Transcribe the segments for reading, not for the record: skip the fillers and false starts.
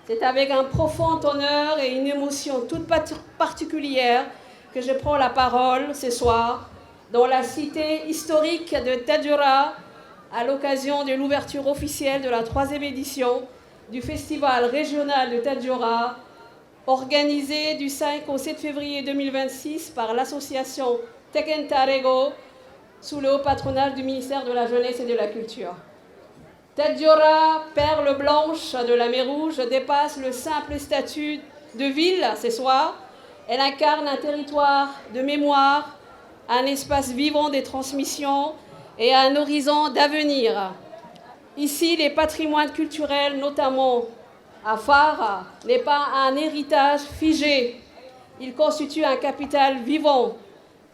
C'est avec un profond honneur et une émotion toute particulière que je prends la parole ce soir dans la cité historique de Tadjoura à l'occasion de l'ouverture officielle de la 3e édition du Festival régional de Tadjoura, organisé du 5 au 7 février 2026 par l'association Tekentarego sous le haut patronage du ministère de la Jeunesse et de la Culture. Tadjoura, perle blanche de la mer Rouge, dépasse le simple statut de ville ce soir. Elle incarne un territoire de mémoire, un espace vivant des transmissions et un horizon d'avenir. Ici, les patrimoines culturels, notamment Afar, n'est pas un héritage figé. Il constitue un capital vivant,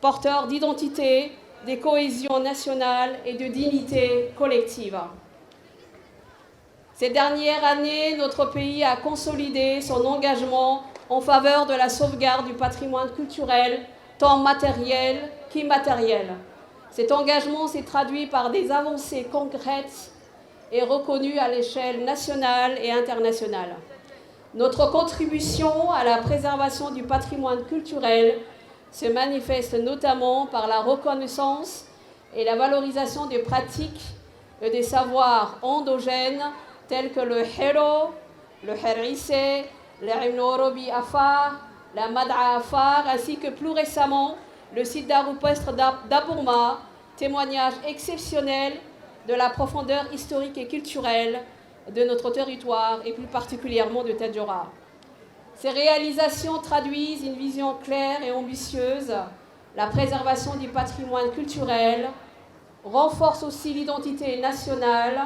porteur d'identité, de cohésion nationale et de dignité collective. Ces dernières années, notre pays a consolidé son engagement en faveur de la sauvegarde du patrimoine culturel, tant matériel qu'immatériel. Cet engagement s'est traduit par des avancées concrètes et reconnues à l'échelle nationale et internationale. Notre contribution à la préservation du patrimoine culturel se manifeste notamment par la reconnaissance et la valorisation des pratiques et des savoirs endogènes tels que le Hero, le Herisse, le Imnorobi Afar, la Mad'a Afar, ainsi que plus récemment le site d'art rupestre d'Abourma, témoignage exceptionnel de la profondeur historique et culturelle de notre territoire et plus particulièrement de Tadjoura. Ces réalisations traduisent une vision claire et ambitieuse, la préservation du patrimoine culturel, renforce aussi l'identité nationale,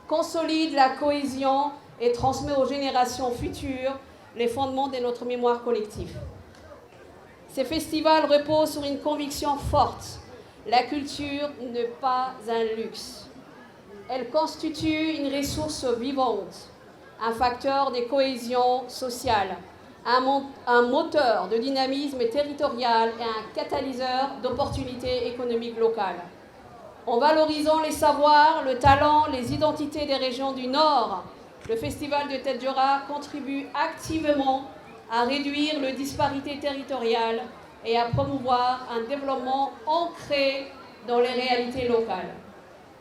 consolide la cohésion et transmet aux générations futures les fondements de notre mémoire collective. Ces festivals reposent sur une conviction forte. La culture n'est pas un luxe. Elle constitue une ressource vivante, un facteur de cohésion sociale, un moteur de dynamisme territorial et un catalyseur d'opportunités économiques locales. En valorisant les savoirs, le talent, les identités des régions du Nord, le Festival de Tadjoura contribue activement à réduire les disparités territoriales et à promouvoir un développement ancré dans les réalités locales.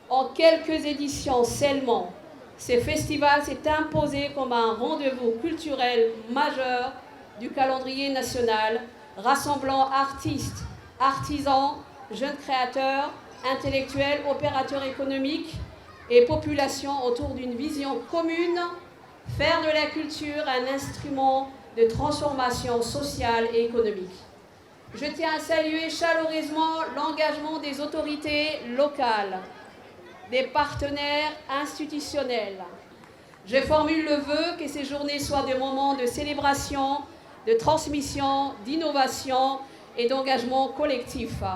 En quelques éditions seulement, ce festival s'est imposé comme un rendez-vous culturel majeur du calendrier national, rassemblant artistes, artisans, jeunes créateurs, intellectuels, opérateurs économiques et populations autour d'une vision commune, faire de la culture un instrument de transformation sociale et économique. Je tiens à saluer chaleureusement l'engagement des autorités locales, des partenaires institutionnels. Je formule le vœu que ces journées soient des moments de célébration, de transmission, d'innovation et d'engagement collectif.